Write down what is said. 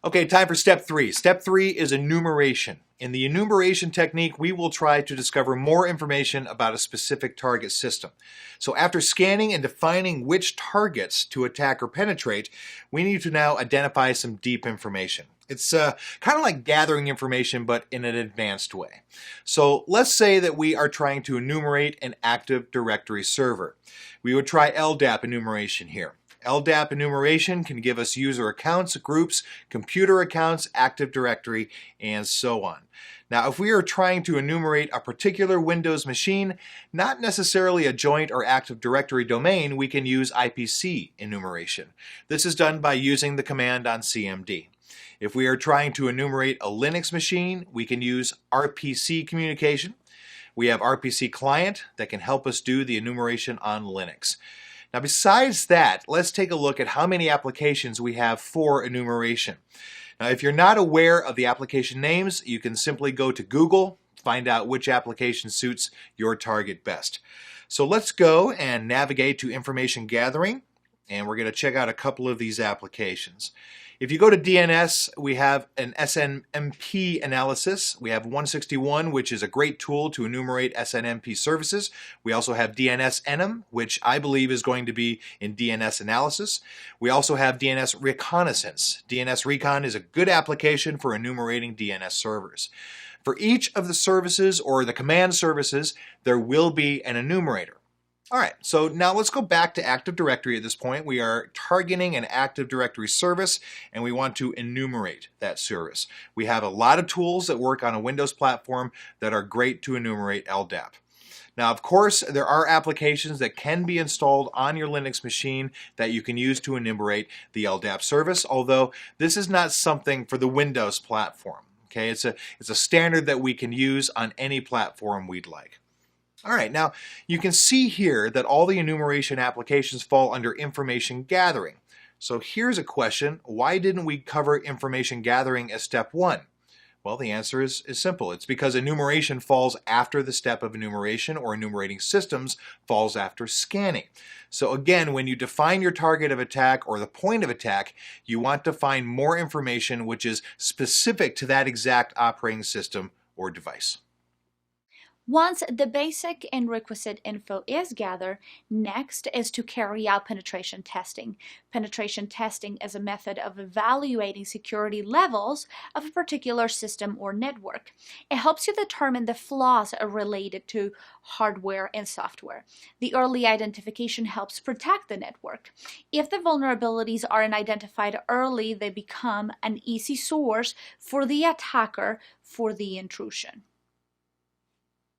Okay, time for step three. Step three is enumeration. In the enumeration technique, we will try to discover more information about a specific target system. So after scanning and defining which targets to attack or penetrate, we need to now identify some deep information. It's kind of like gathering information, but in an advanced way. So let's say that we are trying to enumerate an Active Directory server. We would try LDAP enumeration here. LDAP enumeration can give us user accounts, groups, computer accounts, Active Directory, and so on. Now, if we are trying to enumerate a particular Windows machine, not necessarily a joint or Active Directory domain, we can use IPC enumeration. This is done by using the command on CMD. If we are trying to enumerate a Linux machine, we can use RPC communication. We have RPC client that can help us do the enumeration on Linux. Now, besides that, let's take a look at how many applications we have for enumeration. Now, if you're not aware of the application names, you can simply go to Google, find out which application suits your target best. So let's go and navigate to information gathering, and we're going to check out a couple of these applications. If you go to DNS, we have an SNMP analysis. We have 161, which is a great tool to enumerate SNMP services. We also have DNS Enum, which I believe is going to be in DNS analysis. We also have DNS Reconnaissance. DNS Recon is a good application for enumerating DNS servers. For each of the services or the command services, there will be an enumerator. All right, so now let's go back to Active Directory at this point. We are targeting an Active Directory service, and we want to enumerate that service. We have a lot of tools that work on a Windows platform that are great to enumerate LDAP. Now, of course, there are applications that can be installed on your Linux machine that you can use to enumerate the LDAP service, although this is not something for the Windows platform. Okay, it's a standard that we can use on any platform we'd like. All right, now you can see here that all the enumeration applications fall under information gathering. So here's a question: why didn't we cover information gathering as step one? Well, the answer is simple. It's because enumeration falls after the step of enumeration, or enumerating systems falls after scanning. So again, when you define your target of attack or the point of attack, you want to find more information which is specific to that exact operating system or device. Once the basic and requisite info is gathered, next is to carry out penetration testing. Penetration testing is a method of evaluating security levels of a particular system or network. It helps you determine the flaws related to hardware and software. The early identification helps protect the network. If the vulnerabilities aren't identified early, they become an easy source for the attacker for the intrusion.